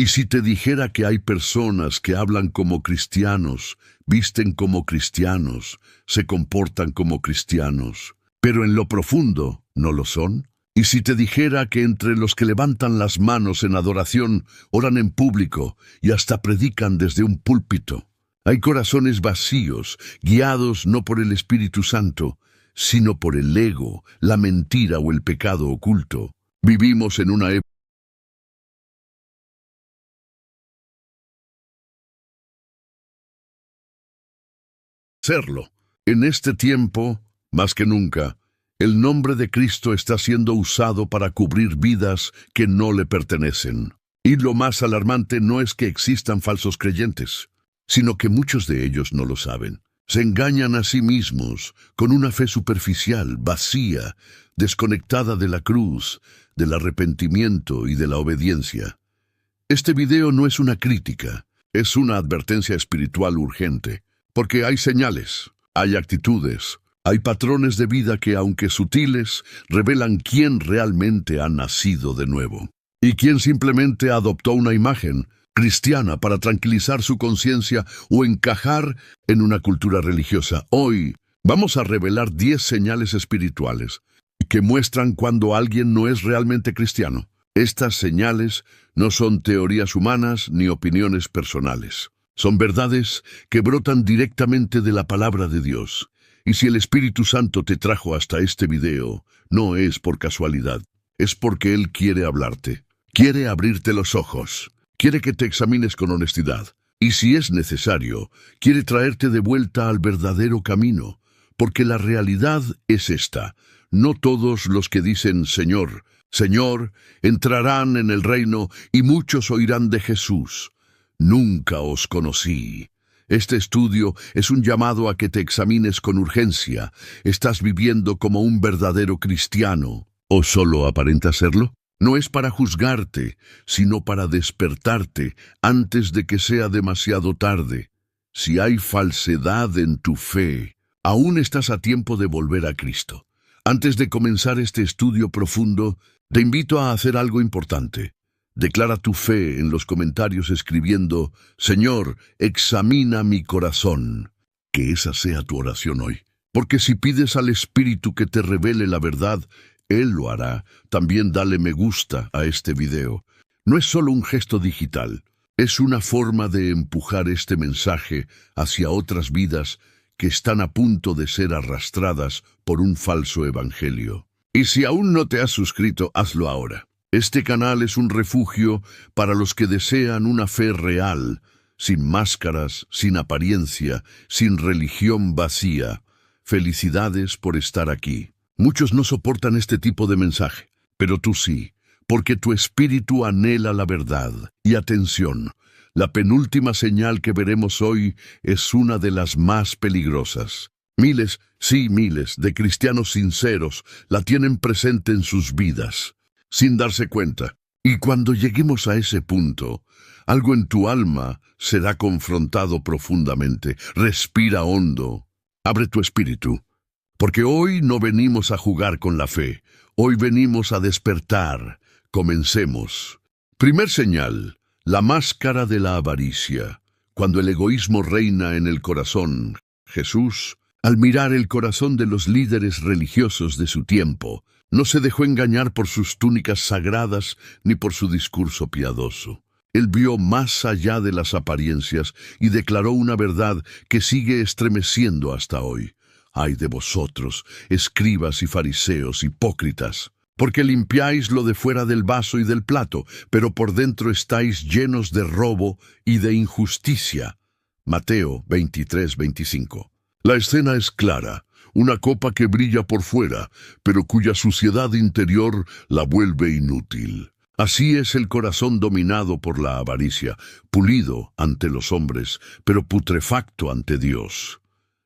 Y si te dijera que hay personas que hablan como cristianos, visten como cristianos, se comportan como cristianos, pero en lo profundo no lo son. Y si te dijera que entre los que levantan las manos en adoración, oran en público y hasta predican desde un púlpito, hay corazones vacíos, guiados no por el Espíritu Santo, sino por el ego, la mentira o el pecado oculto. Vivimos en una época de serlo. En este tiempo, más que nunca, el nombre de Cristo está siendo usado para cubrir vidas que no le pertenecen. Y lo más alarmante no es que existan falsos creyentes, sino que muchos de ellos no lo saben. Se engañan a sí mismos con una fe superficial, vacía, desconectada de la cruz, del arrepentimiento y de la obediencia. Este video no es una crítica, es una advertencia espiritual urgente, porque hay señales, hay actitudes, hay patrones de vida que, aunque sutiles, revelan quién realmente ha nacido de nuevo y quién simplemente adoptó una imagen cristiana para tranquilizar su conciencia o encajar en una cultura religiosa. Hoy vamos a revelar 10 señales espirituales que muestran cuando alguien no es realmente cristiano. Estas señales no son teorías humanas ni opiniones personales. Son verdades que brotan directamente de la palabra de Dios. Y si el Espíritu Santo te trajo hasta este video, no es por casualidad. Es porque Él quiere hablarte. Quiere abrirte los ojos. Quiere que te examines con honestidad. Y si es necesario, quiere traerte de vuelta al verdadero camino. Porque la realidad es esta. No todos los que dicen Señor, Señor, entrarán en el reino, y muchos oirán de Jesús. Nunca os conocí. Este estudio es un llamado a que te examines con urgencia. ¿Estás viviendo como un verdadero cristiano o solo aparentas serlo? No es para juzgarte, sino para despertarte antes de que sea demasiado tarde. Si hay falsedad en tu fe, aún estás a tiempo de volver a Cristo. Antes de comenzar este estudio profundo, te invito a hacer algo importante. Declara tu fe en los comentarios escribiendo, Señor, examina mi corazón. Que esa sea tu oración hoy. Porque si pides al Espíritu que te revele la verdad, Él lo hará. También dale me gusta a este video. No es solo un gesto digital, es una forma de empujar este mensaje hacia otras vidas que están a punto de ser arrastradas por un falso evangelio. Y si aún no te has suscrito, hazlo ahora. Este canal es un refugio para los que desean una fe real, sin máscaras, sin apariencia, sin religión vacía. Felicidades por estar aquí. Muchos no soportan este tipo de mensaje, pero tú sí, porque tu espíritu anhela la verdad. Y atención, la penúltima señal que veremos hoy es una de las más peligrosas. Miles, sí miles, de cristianos sinceros la tienen presente en sus vidas, sin darse cuenta. Y cuando lleguemos a ese punto, algo en tu alma será confrontado profundamente. Respira hondo. Abre tu espíritu. Porque hoy no venimos a jugar con la fe. Hoy venimos a despertar. Comencemos. Primer señal. La máscara de la avaricia. Cuando el egoísmo reina en el corazón, Jesús, al mirar el corazón de los líderes religiosos de su tiempo, no se dejó engañar por sus túnicas sagradas ni por su discurso piadoso. Él vio más allá de las apariencias y declaró una verdad que sigue estremeciendo hasta hoy. Ay de vosotros, escribas y fariseos hipócritas, porque limpiáis lo de fuera del vaso y del plato, pero por dentro estáis llenos de robo y de injusticia. Mateo 23:25. La escena es clara. Una copa que brilla por fuera, pero cuya suciedad interior la vuelve inútil. Así es el corazón dominado por la avaricia, pulido ante los hombres, pero putrefacto ante Dios.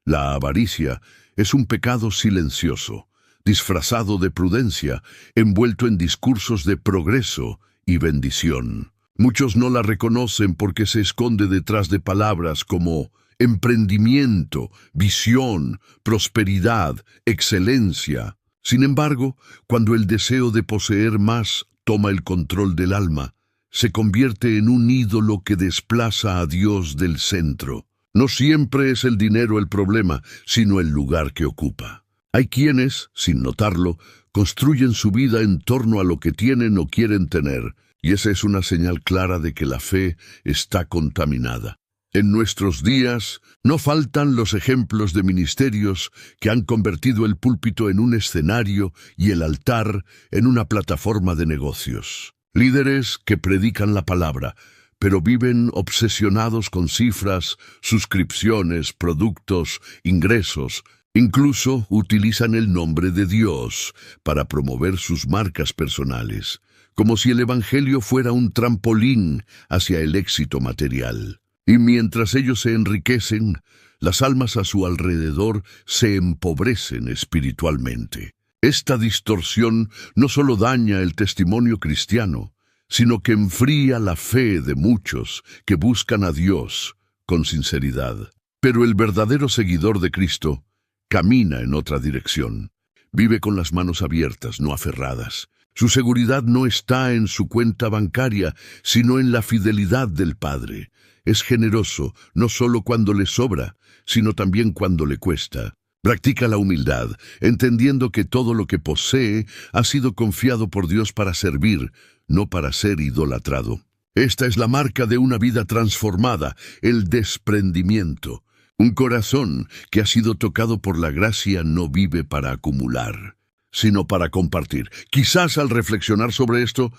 La avaricia es un pecado silencioso, disfrazado de prudencia, envuelto en discursos de progreso y bendición. Muchos no la reconocen porque se esconde detrás de palabras como emprendimiento, visión, prosperidad, excelencia. Sin embargo, cuando el deseo de poseer más toma el control del alma, se convierte en un ídolo que desplaza a Dios del centro. No siempre es el dinero el problema, sino el lugar que ocupa. Hay quienes, sin notarlo, construyen su vida en torno a lo que tienen o quieren tener, y esa es una señal clara de que la fe está contaminada. En nuestros días no faltan los ejemplos de ministerios que han convertido el púlpito en un escenario y el altar en una plataforma de negocios. Líderes que predican la palabra, pero viven obsesionados con cifras, suscripciones, productos, ingresos. Incluso utilizan el nombre de Dios para promover sus marcas personales, como si el Evangelio fuera un trampolín hacia el éxito material. Y mientras ellos se enriquecen, las almas a su alrededor se empobrecen espiritualmente. Esta distorsión no solo daña el testimonio cristiano, sino que enfría la fe de muchos que buscan a Dios con sinceridad. Pero el verdadero seguidor de Cristo camina en otra dirección. Vive con las manos abiertas, no aferradas. Su seguridad no está en su cuenta bancaria, sino en la fidelidad del Padre. Es generoso, no solo cuando le sobra, sino también cuando le cuesta. Practica la humildad, entendiendo que todo lo que posee ha sido confiado por Dios para servir, no para ser idolatrado. Esta es la marca de una vida transformada, el desprendimiento. Un corazón que ha sido tocado por la gracia no vive para acumular, sino para compartir. Quizás al reflexionar sobre esto,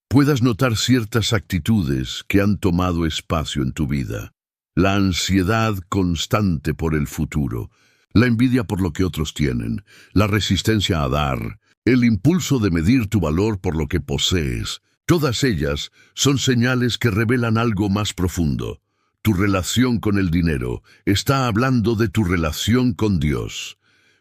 puedas notar ciertas actitudes que han tomado espacio en tu vida. La ansiedad constante por el futuro, la envidia por lo que otros tienen, la resistencia a dar, el impulso de medir tu valor por lo que posees. Todas ellas son señales que revelan algo más profundo. Tu relación con el dinero está hablando de tu relación con Dios.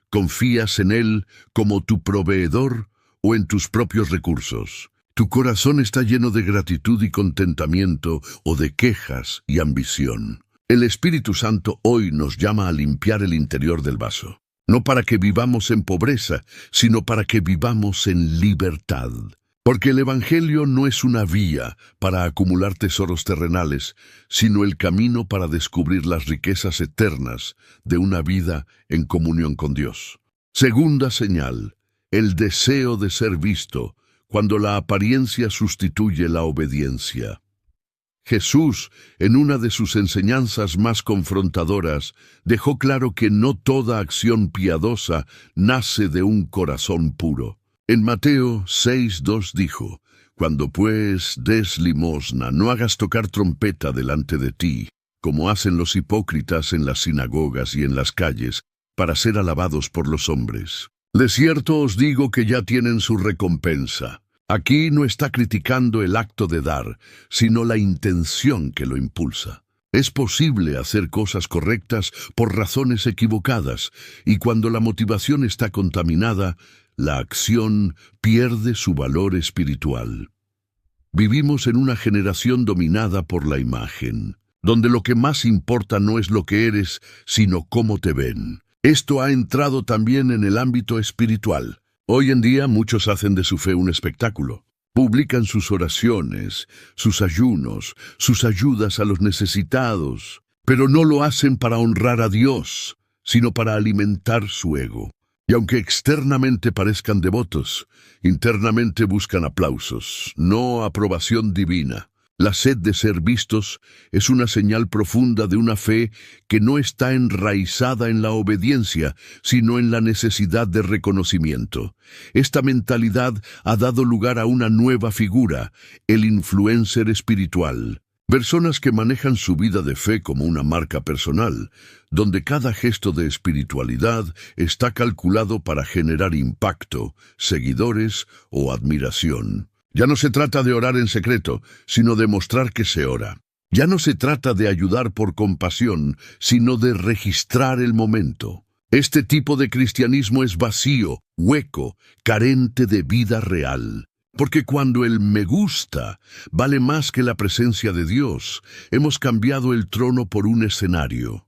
¿Confías en Él como tu proveedor o en tus propios recursos? ¿Tu corazón está lleno de gratitud y contentamiento o de quejas y ambición? El Espíritu Santo hoy nos llama a limpiar el interior del vaso. No para que vivamos en pobreza, sino para que vivamos en libertad. Porque el Evangelio no es una vía para acumular tesoros terrenales, sino el camino para descubrir las riquezas eternas de una vida en comunión con Dios. Segunda señal, el deseo de ser visto, cuando la apariencia sustituye la obediencia. Jesús, en una de sus enseñanzas más confrontadoras, dejó claro que no toda acción piadosa nace de un corazón puro. En Mateo 6:2 dijo: «Cuando pues des limosna, no hagas tocar trompeta delante de ti, como hacen los hipócritas en las sinagogas y en las calles, para ser alabados por los hombres. De cierto os digo que ya tienen su recompensa». Aquí no está criticando el acto de dar, sino la intención que lo impulsa. Es posible hacer cosas correctas por razones equivocadas, y cuando la motivación está contaminada, la acción pierde su valor espiritual. Vivimos en una generación dominada por la imagen, donde lo que más importa no es lo que eres, sino cómo te ven. Esto ha entrado también en el ámbito espiritual. Hoy en día muchos hacen de su fe un espectáculo. Publican sus oraciones, sus ayunos, sus ayudas a los necesitados, pero no lo hacen para honrar a Dios, sino para alimentar su ego. Y aunque externamente parezcan devotos, internamente buscan aplausos, no aprobación divina. La sed de ser vistos es una señal profunda de una fe que no está enraizada en la obediencia, sino en la necesidad de reconocimiento. Esta mentalidad ha dado lugar a una nueva figura, el influencer espiritual. Personas que manejan su vida de fe como una marca personal, donde cada gesto de espiritualidad está calculado para generar impacto, seguidores o admiración. Ya no se trata de orar en secreto, sino de mostrar que se ora. Ya no se trata de ayudar por compasión, sino de registrar el momento. Este tipo de cristianismo es vacío, hueco, carente de vida real. Porque cuando el me gusta vale más que la presencia de Dios, hemos cambiado el trono por un escenario.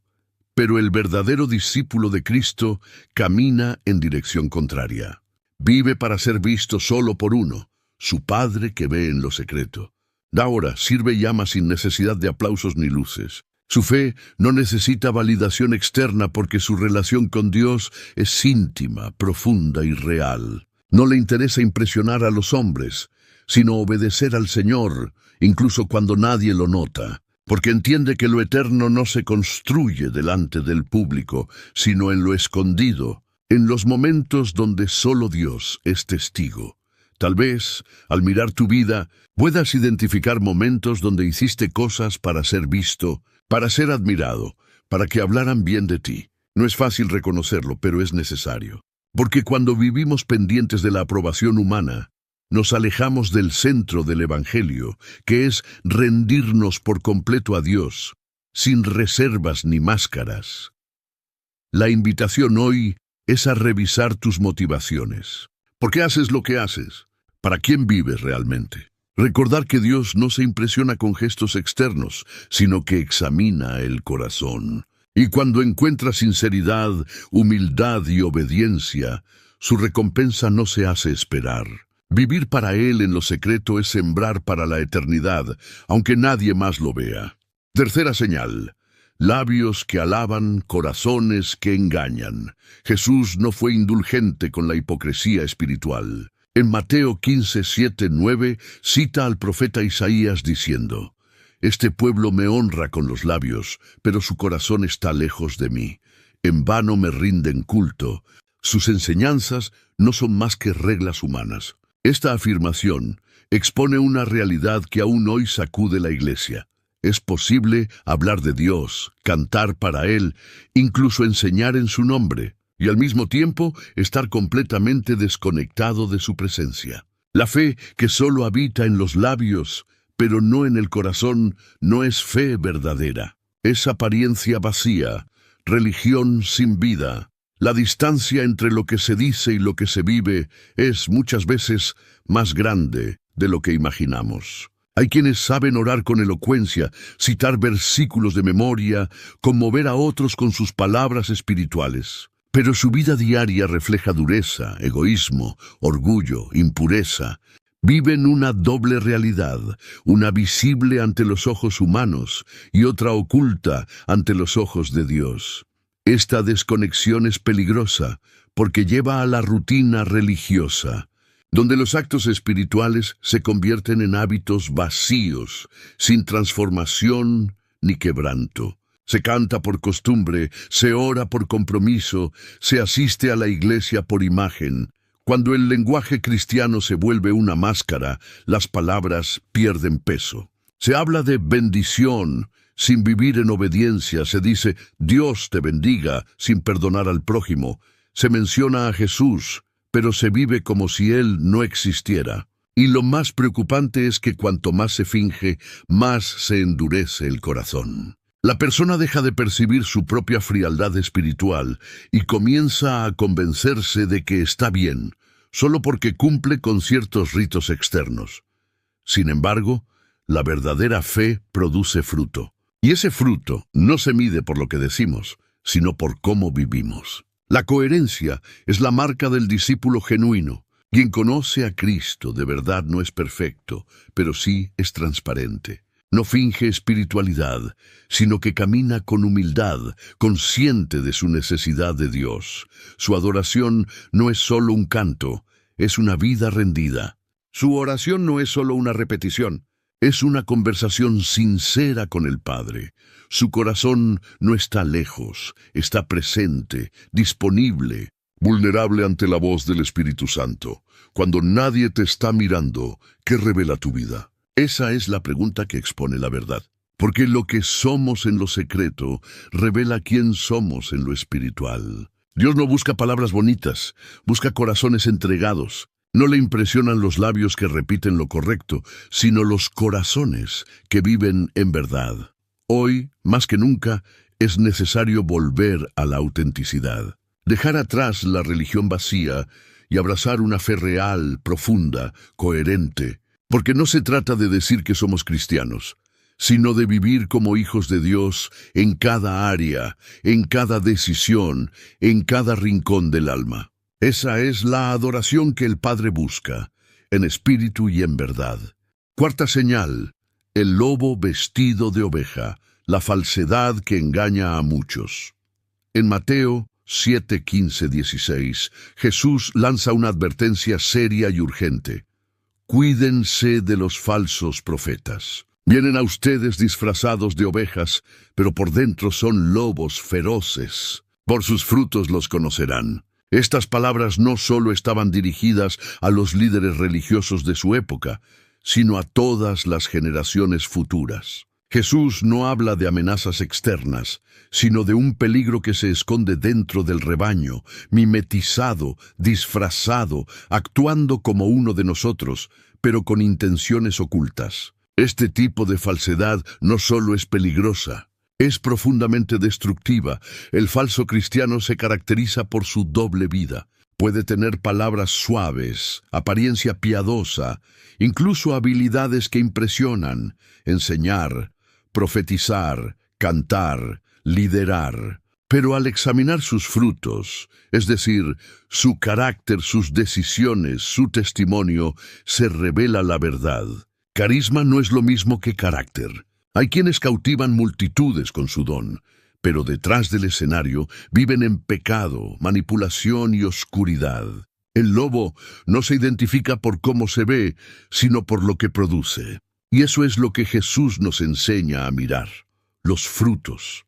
Pero el verdadero discípulo de Cristo camina en dirección contraria. Vive para ser visto solo por uno, su Padre que ve en lo secreto. Da ora, sirve y ama sin necesidad de aplausos ni luces. Su fe no necesita validación externa porque su relación con Dios es íntima, profunda y real. No le interesa impresionar a los hombres, sino obedecer al Señor, incluso cuando nadie lo nota, porque entiende que lo eterno no se construye delante del público, sino en lo escondido, en los momentos donde solo Dios es testigo. Tal vez, al mirar tu vida, puedas identificar momentos donde hiciste cosas para ser visto, para ser admirado, para que hablaran bien de ti. No es fácil reconocerlo, pero es necesario. Porque cuando vivimos pendientes de la aprobación humana, nos alejamos del centro del Evangelio, que es rendirnos por completo a Dios, sin reservas ni máscaras. La invitación hoy es a revisar tus motivaciones. ¿Por qué haces lo que haces? ¿Para quién vives realmente? Recordar que Dios no se impresiona con gestos externos, sino que examina el corazón. Y cuando encuentra sinceridad, humildad y obediencia, su recompensa no se hace esperar. Vivir para Él en lo secreto es sembrar para la eternidad, aunque nadie más lo vea. Tercera señal: labios que alaban, corazones que engañan. Jesús no fue indulgente con la hipocresía espiritual. En Mateo 15, 7, 9, cita al profeta Isaías diciendo: «Este pueblo me honra con los labios, pero su corazón está lejos de mí. En vano me rinden culto. Sus enseñanzas no son más que reglas humanas». Esta afirmación expone una realidad que aún hoy sacude la Iglesia. Es posible hablar de Dios, cantar para Él, incluso enseñar en su nombre, y al mismo tiempo estar completamente desconectado de su presencia. La fe que solo habita en los labios, pero no en el corazón, no es fe verdadera. Es apariencia vacía, religión sin vida. La distancia entre lo que se dice y lo que se vive es muchas veces más grande de lo que imaginamos. Hay quienes saben orar con elocuencia, citar versículos de memoria, conmover a otros con sus palabras espirituales. Pero su vida diaria refleja dureza, egoísmo, orgullo, impureza. Viven una doble realidad, una visible ante los ojos humanos y otra oculta ante los ojos de Dios. Esta desconexión es peligrosa porque lleva a la rutina religiosa, donde los actos espirituales se convierten en hábitos vacíos, sin transformación ni quebranto. Se canta por costumbre, se ora por compromiso, se asiste a la iglesia por imagen. Cuando el lenguaje cristiano se vuelve una máscara, las palabras pierden peso. Se habla de bendición sin vivir en obediencia. Se dice Dios te bendiga sin perdonar al prójimo. Se menciona a Jesús, pero se vive como si Él no existiera. Y lo más preocupante es que cuanto más se finge, más se endurece el corazón. La persona deja de percibir su propia frialdad espiritual y comienza a convencerse de que está bien, solo porque cumple con ciertos ritos externos. Sin embargo, la verdadera fe produce fruto. Y ese fruto no se mide por lo que decimos, sino por cómo vivimos. La coherencia es la marca del discípulo genuino. Quien conoce a Cristo de verdad no es perfecto, pero sí es transparente. No finge espiritualidad, sino que camina con humildad, consciente de su necesidad de Dios. Su adoración no es solo un canto, es una vida rendida. Su oración no es solo una repetición, es una conversación sincera con el Padre. Su corazón no está lejos, está presente, disponible, vulnerable ante la voz del Espíritu Santo. Cuando nadie te está mirando, ¿qué revela tu vida? Esa es la pregunta que expone la verdad. Porque lo que somos en lo secreto revela quién somos en lo espiritual. Dios no busca palabras bonitas, busca corazones entregados. No le impresionan los labios que repiten lo correcto, sino los corazones que viven en verdad. Hoy, más que nunca, es necesario volver a la autenticidad. Dejar atrás la religión vacía y abrazar una fe real, profunda, coherente. Porque no se trata de decir que somos cristianos, sino de vivir como hijos de Dios en cada área, en cada decisión, en cada rincón del alma. Esa es la adoración que el Padre busca, en espíritu y en verdad. Cuarta señal: el lobo vestido de oveja, la falsedad que engaña a muchos. En Mateo 7, 15, 16, Jesús lanza una advertencia seria y urgente. Cuídense de los falsos profetas. Vienen a ustedes disfrazados de ovejas, pero por dentro son lobos feroces. Por sus frutos los conocerán. Estas palabras no solo estaban dirigidas a los líderes religiosos de su época, sino a todas las generaciones futuras. Jesús no habla de amenazas externas, sino de un peligro que se esconde dentro del rebaño, mimetizado, disfrazado, actuando como uno de nosotros, pero con intenciones ocultas. Este tipo de falsedad no solo es peligrosa, es profundamente destructiva. El falso cristiano se caracteriza por su doble vida. Puede tener palabras suaves, apariencia piadosa, incluso habilidades que impresionan, enseñar, profetizar, cantar, liderar. Pero al examinar sus frutos, es decir, su carácter, sus decisiones, su testimonio, se revela la verdad. Carisma no es lo mismo que carácter. Hay quienes cautivan multitudes con su don, pero detrás del escenario viven en pecado, manipulación y oscuridad. El lobo no se identifica por cómo se ve, sino por lo que produce. Y eso es lo que Jesús nos enseña a mirar, los frutos.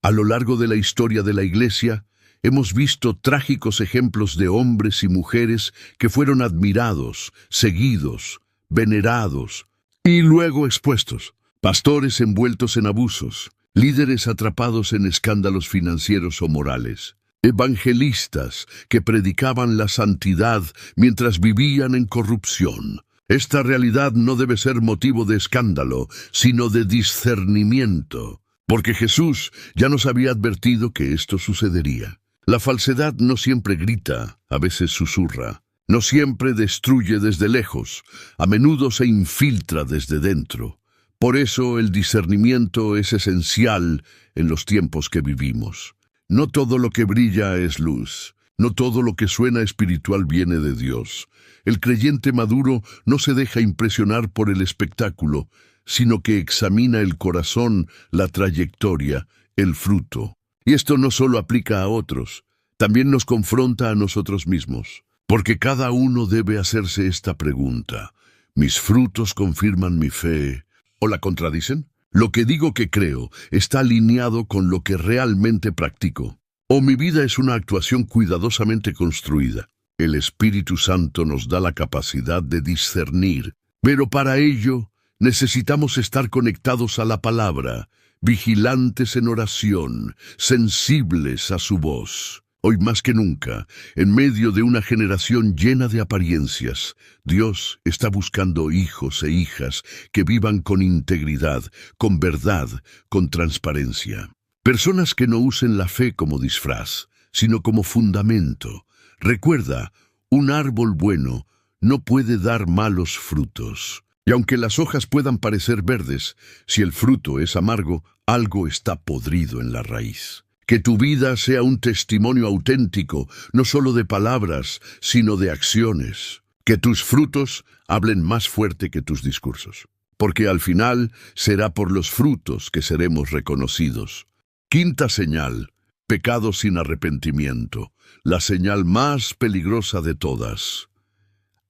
A lo largo de la historia de la Iglesia, hemos visto trágicos ejemplos de hombres y mujeres que fueron admirados, seguidos, venerados y luego expuestos. Pastores envueltos en abusos, líderes atrapados en escándalos financieros o morales, evangelistas que predicaban la santidad mientras vivían en corrupción. Esta realidad no debe ser motivo de escándalo, sino de discernimiento, porque Jesús ya nos había advertido que esto sucedería. La falsedad no siempre grita, a veces susurra. No siempre destruye desde lejos, a menudo se infiltra desde dentro. Por eso el discernimiento es esencial en los tiempos que vivimos. No todo lo que brilla es luz. No todo lo que suena espiritual viene de Dios. El creyente maduro no se deja impresionar por el espectáculo, sino que examina el corazón, la trayectoria, el fruto. Y esto no solo aplica a otros, también nos confronta a nosotros mismos. Porque cada uno debe hacerse esta pregunta. ¿Mis frutos confirman mi fe o la contradicen? ¿Lo que digo que creo está alineado con lo que realmente practico? ¿O mi vida es una actuación cuidadosamente construida? El Espíritu Santo nos da la capacidad de discernir, pero para ello necesitamos estar conectados a la palabra, vigilantes en oración, sensibles a su voz. Hoy más que nunca, en medio de una generación llena de apariencias, Dios está buscando hijos e hijas que vivan con integridad, con verdad, con transparencia. Personas que no usen la fe como disfraz, sino como fundamento. Recuerda, un árbol bueno no puede dar malos frutos. Y aunque las hojas puedan parecer verdes, si el fruto es amargo, algo está podrido en la raíz. Que tu vida sea un testimonio auténtico, no solo de palabras, sino de acciones. Que tus frutos hablen más fuerte que tus discursos. Porque al final será por los frutos que seremos reconocidos. Quinta señal, pecado sin arrepentimiento, la señal más peligrosa de todas.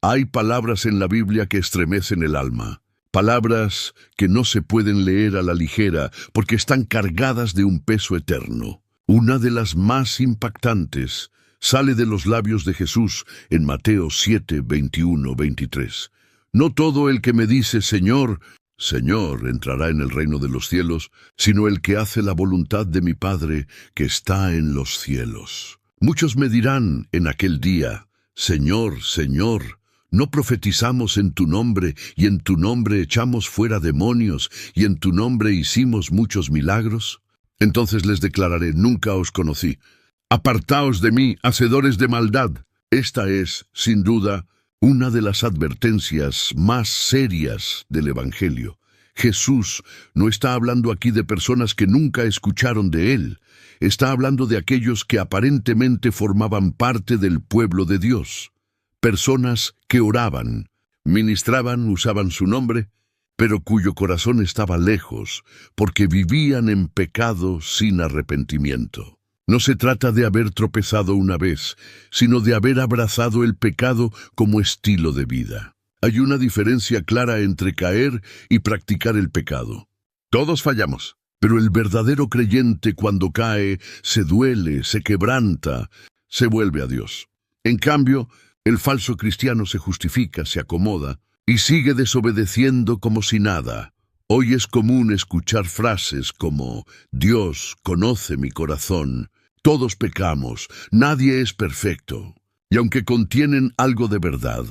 Hay palabras en la Biblia que estremecen el alma. Palabras que no se pueden leer a la ligera porque están cargadas de un peso eterno. Una de las más impactantes sale de los labios de Jesús en Mateo 7, 21, 23. No todo el que me dice Señor, Señor, entrará en el reino de los cielos, sino el que hace la voluntad de mi Padre que está en los cielos. Muchos me dirán en aquel día, Señor, Señor, ¿no profetizamos en tu nombre, y en tu nombre echamos fuera demonios, y en tu nombre hicimos muchos milagros? Entonces les declararé, nunca os conocí. Apartaos de mí, hacedores de maldad. Esta es, sin duda, una de las advertencias más serias del Evangelio. Jesús no está hablando aquí de personas que nunca escucharon de Él. Está hablando de aquellos que aparentemente formaban parte del pueblo de Dios. Personas que oraban, ministraban, usaban su nombre, pero cuyo corazón estaba lejos, porque vivían en pecado sin arrepentimiento. No se trata de haber tropezado una vez, sino de haber abrazado el pecado como estilo de vida. Hay una diferencia clara entre caer y practicar el pecado. Todos fallamos, pero el verdadero creyente cuando cae se duele, se quebranta, se vuelve a Dios. En cambio, el falso cristiano se justifica, se acomoda y sigue desobedeciendo como si nada. Hoy es común escuchar frases como «Dios conoce mi corazón», «Todos pecamos», «Nadie es perfecto». Y aunque contienen algo de verdad,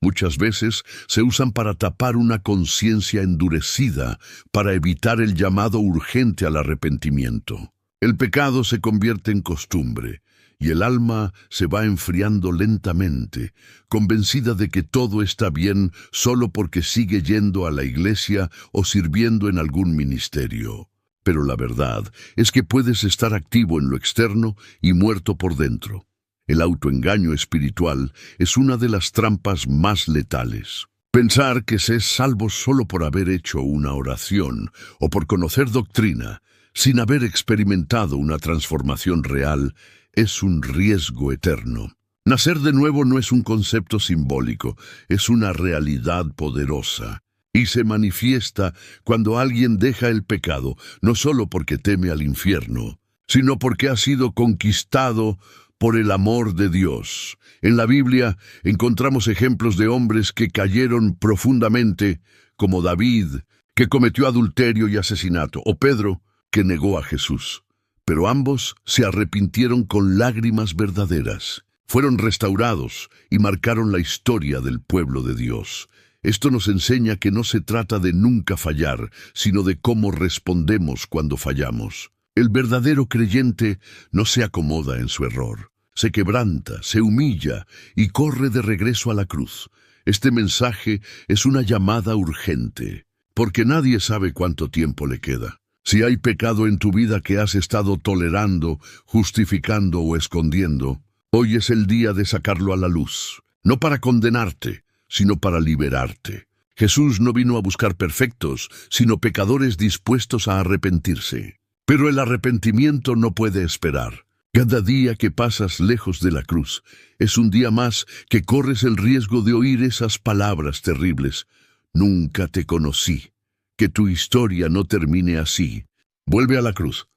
muchas veces se usan para tapar una conciencia endurecida, para evitar el llamado urgente al arrepentimiento. El pecado se convierte en costumbre, y el alma se va enfriando lentamente, convencida de que todo está bien solo porque sigue yendo a la iglesia o sirviendo en algún ministerio. Pero la verdad es que puedes estar activo en lo externo y muerto por dentro. El autoengaño espiritual es una de las trampas más letales. Pensar que se es salvo solo por haber hecho una oración o por conocer doctrina, sin haber experimentado una transformación real, es un riesgo eterno. Nacer de nuevo no es un concepto simbólico, es una realidad poderosa. Y se manifiesta cuando alguien deja el pecado, no solo porque teme al infierno, sino porque ha sido conquistado por el amor de Dios. En la Biblia encontramos ejemplos de hombres que cayeron profundamente, como David, que cometió adulterio y asesinato, o Pedro, que negó a Jesús. Pero ambos se arrepintieron con lágrimas verdaderas. Fueron restaurados y marcaron la historia del pueblo de Dios. Esto nos enseña que no se trata de nunca fallar, sino de cómo respondemos cuando fallamos. El verdadero creyente no se acomoda en su error. Se quebranta, se humilla y corre de regreso a la cruz. Este mensaje es una llamada urgente, porque nadie sabe cuánto tiempo le queda. Si hay pecado en tu vida que has estado tolerando, justificando o escondiendo, hoy es el día de sacarlo a la luz, no para condenarte, sino para liberarte. Jesús no vino a buscar perfectos, sino pecadores dispuestos a arrepentirse. Pero el arrepentimiento no puede esperar. Cada día que pasas lejos de la cruz es un día más que corres el riesgo de oír esas palabras terribles. Nunca te conocí. Que tu historia no termine así. Vuelve a la cruz.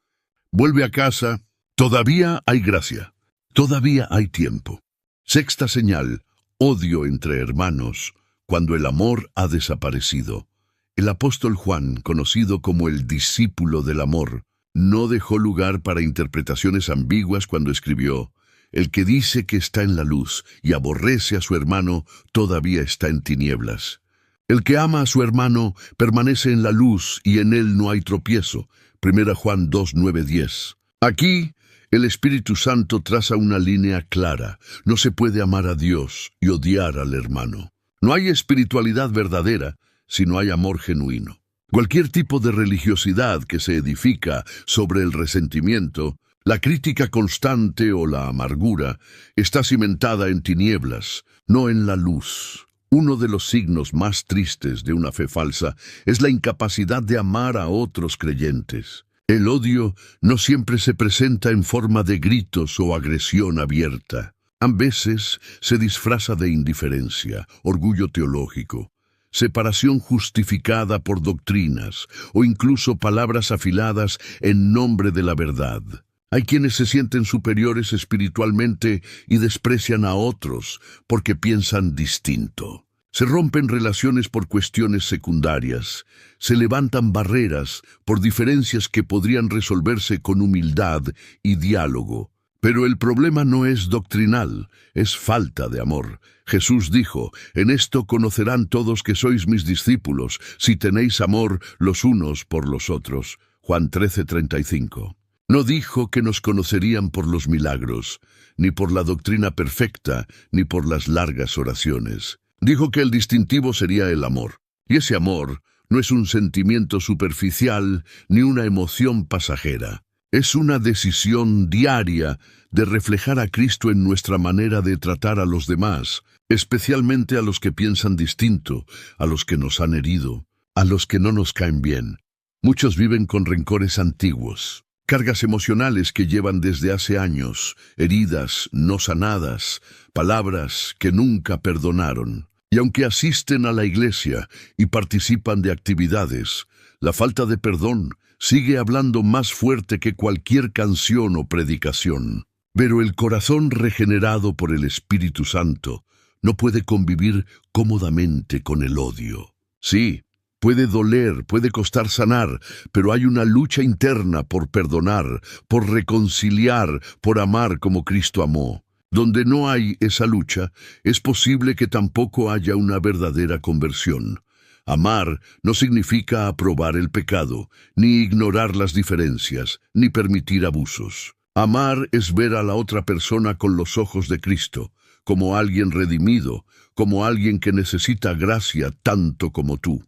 Vuelve a casa. Todavía hay gracia. Todavía hay tiempo. Sexta señal. Odio entre hermanos, cuando el amor ha desaparecido. El apóstol Juan, conocido como el discípulo del amor, no dejó lugar para interpretaciones ambiguas cuando escribió: «El que dice que está en la luz y aborrece a su hermano, todavía está en tinieblas. El que ama a su hermano permanece en la luz y en él no hay tropiezo». 1 Juan 2, 9, 10. Aquí, el Espíritu Santo traza una línea clara. No se puede amar a Dios y odiar al hermano. No hay espiritualidad verdadera si no hay amor genuino. Cualquier tipo de religiosidad que se edifica sobre el resentimiento, la crítica constante o la amargura, está cimentada en tinieblas, no en la luz. Uno de los signos más tristes de una fe falsa es la incapacidad de amar a otros creyentes. El odio no siempre se presenta en forma de gritos o agresión abierta. A veces se disfraza de indiferencia, orgullo teológico, separación justificada por doctrinas o incluso palabras afiladas en nombre de la verdad. Hay quienes se sienten superiores espiritualmente y desprecian a otros porque piensan distinto. Se rompen relaciones por cuestiones secundarias, se levantan barreras por diferencias que podrían resolverse con humildad y diálogo. Pero el problema no es doctrinal, es falta de amor. Jesús dijo: «En esto conocerán todos que sois mis discípulos, si tenéis amor los unos por los otros». Juan 13:35. No dijo que nos conocerían por los milagros, ni por la doctrina perfecta, ni por las largas oraciones. Dijo que el distintivo sería el amor. Y ese amor no es un sentimiento superficial ni una emoción pasajera. Es una decisión diaria de reflejar a Cristo en nuestra manera de tratar a los demás, especialmente a los que piensan distinto, a los que nos han herido. a los que no nos caen bien. Muchos viven con rencores antiguos, cargas emocionales que llevan desde hace años, heridas no sanadas, palabras que nunca perdonaron. Y aunque asisten a la iglesia y participan de actividades, la falta de perdón sigue hablando más fuerte que cualquier canción o predicación. Pero el corazón regenerado por el Espíritu Santo no puede convivir cómodamente con el odio. Sí, puede doler, puede costar sanar, pero hay una lucha interna por perdonar, por reconciliar, por amar como Cristo amó. Donde no hay esa lucha, es posible que tampoco haya una verdadera conversión. Amar no significa aprobar el pecado, ni ignorar las diferencias, ni permitir abusos. Amar es ver a la otra persona con los ojos de Cristo, como alguien redimido, como alguien que necesita gracia tanto como tú.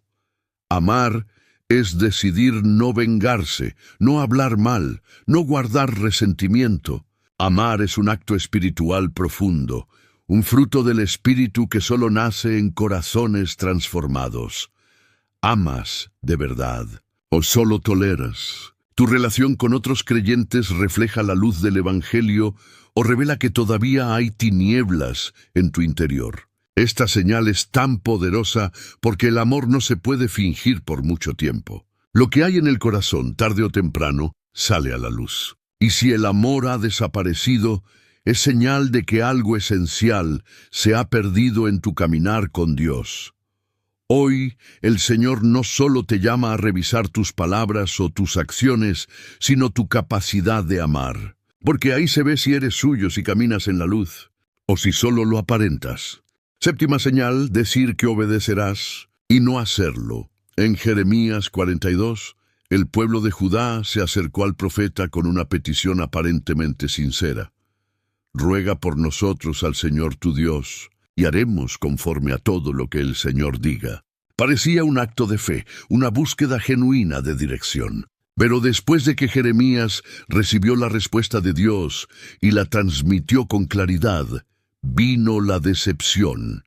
Amar es decidir no vengarse, no hablar mal, no guardar resentimiento. Amar es un acto espiritual profundo, un fruto del Espíritu que solo nace en corazones transformados. ¿Amas de verdad o solo toleras? ¿Tu relación con otros creyentes refleja la luz del Evangelio o revela que todavía hay tinieblas en tu interior? Esta señal es tan poderosa porque el amor no se puede fingir por mucho tiempo. Lo que hay en el corazón, tarde o temprano, sale a la luz. Y si el amor ha desaparecido, es señal de que algo esencial se ha perdido en tu caminar con Dios. Hoy, el Señor no solo te llama a revisar tus palabras o tus acciones, sino tu capacidad de amar. Porque ahí se ve si eres suyo, si caminas en la luz, o si solo lo aparentas. Séptima señal, decir que obedecerás y no hacerlo. En Jeremías 42, el pueblo de Judá se acercó al profeta con una petición aparentemente sincera. Ruega por nosotros al Señor tu Dios, y haremos conforme a todo lo que el Señor diga. Parecía un acto de fe, una búsqueda genuina de dirección. Pero después de que Jeremías recibió la respuesta de Dios y la transmitió con claridad, vino la decepción.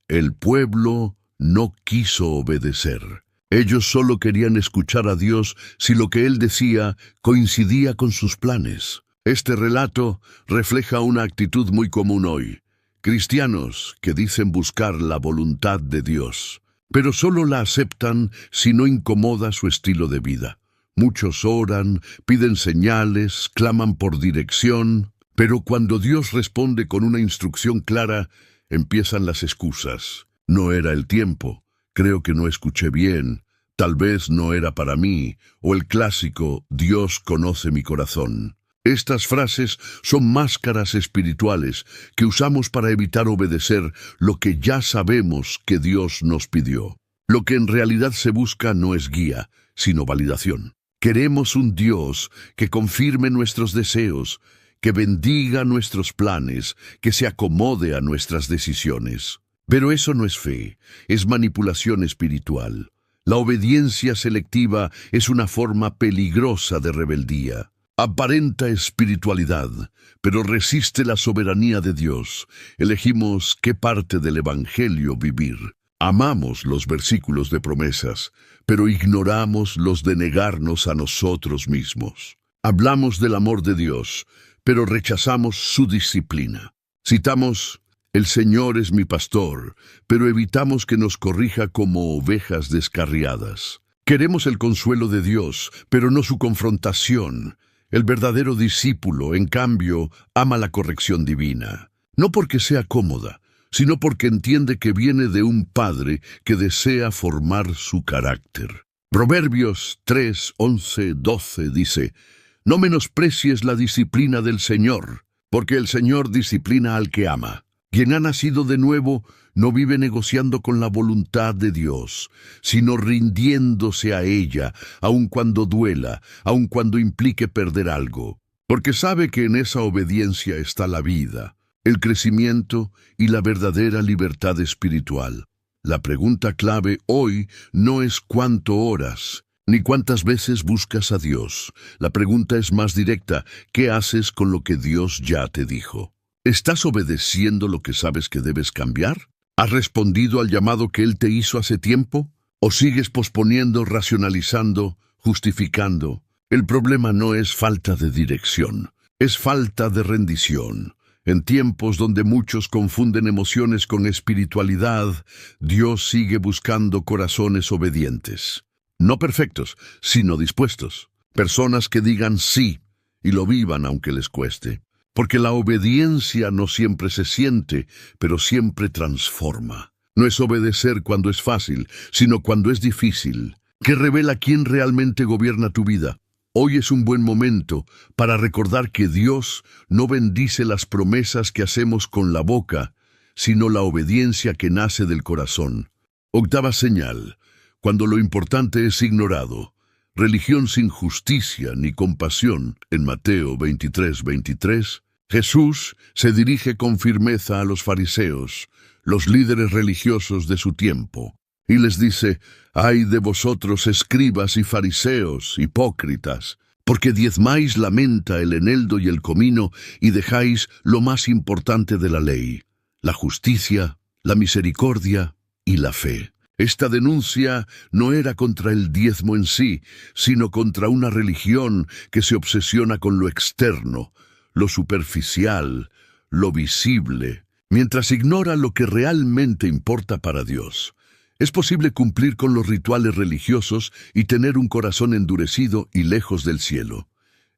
El pueblo no quiso obedecer. Ellos solo querían escuchar a Dios si lo que Él decía coincidía con sus planes. Este relato refleja una actitud muy común hoy. Cristianos que dicen buscar la voluntad de Dios, pero solo la aceptan si no incomoda su estilo de vida. Muchos oran, piden señales, claman por dirección, pero cuando Dios responde con una instrucción clara, empiezan las excusas. No era el tiempo. Creo que no escuché bien, tal vez no era para mí, o el clásico, Dios conoce mi corazón. Estas frases son máscaras espirituales que usamos para evitar obedecer lo que ya sabemos que Dios nos pidió. Lo que en realidad se busca no es guía, sino validación. Queremos un Dios que confirme nuestros deseos, que bendiga nuestros planes, que se acomode a nuestras decisiones. Pero eso no es fe, es manipulación espiritual. La obediencia selectiva es una forma peligrosa de rebeldía. Aparenta espiritualidad, pero resiste la soberanía de Dios. Elegimos qué parte del Evangelio vivir. Amamos los versículos de promesas, pero ignoramos los de negarnos a nosotros mismos. Hablamos del amor de Dios, pero rechazamos su disciplina. Citamos: el Señor es mi pastor, pero evitamos que nos corrija como ovejas descarriadas. Queremos el consuelo de Dios, pero no su confrontación. El verdadero discípulo, en cambio, ama la corrección divina. No porque sea cómoda, sino porque entiende que viene de un Padre que desea formar su carácter. Proverbios 3, 11, 12 dice: no menosprecies la disciplina del Señor, porque el Señor disciplina al que ama. Quien ha nacido de nuevo no vive negociando con la voluntad de Dios, sino rindiéndose a ella, aun cuando duela, aun cuando implique perder algo, porque sabe que en esa obediencia está la vida, el crecimiento y la verdadera libertad espiritual. La pregunta clave hoy no es cuánto oras, ni cuántas veces buscas a Dios. La pregunta es más directa: ¿qué haces con lo que Dios ya te dijo? ¿Estás obedeciendo lo que sabes que debes cambiar? ¿Has respondido al llamado que Él te hizo hace tiempo? ¿O sigues posponiendo, racionalizando, justificando? El problema no es falta de dirección, es falta de rendición. En tiempos donde muchos confunden emociones con espiritualidad, Dios sigue buscando corazones obedientes. No perfectos, sino dispuestos. Personas que digan sí y lo vivan aunque les cueste. Porque la obediencia no siempre se siente, pero siempre transforma. No es obedecer cuando es fácil, sino cuando es difícil, que revela quién realmente gobierna tu vida. Hoy es un buen momento para recordar que Dios no bendice las promesas que hacemos con la boca, sino la obediencia que nace del corazón. Octava señal: cuando lo importante es ignorado. Religión sin justicia ni compasión. En Mateo 23:23, Jesús se dirige con firmeza a los fariseos, los líderes religiosos de su tiempo, y les dice: «Ay de vosotros, escribas y fariseos, hipócritas, porque diezmáis la menta, el eneldo y el comino, y dejáis lo más importante de la ley, la justicia, la misericordia y la fe». Esta denuncia no era contra el diezmo en sí, sino contra una religión que se obsesiona con lo externo, lo superficial, lo visible, mientras ignora lo que realmente importa para Dios. Es posible cumplir con los rituales religiosos y tener un corazón endurecido y lejos del cielo.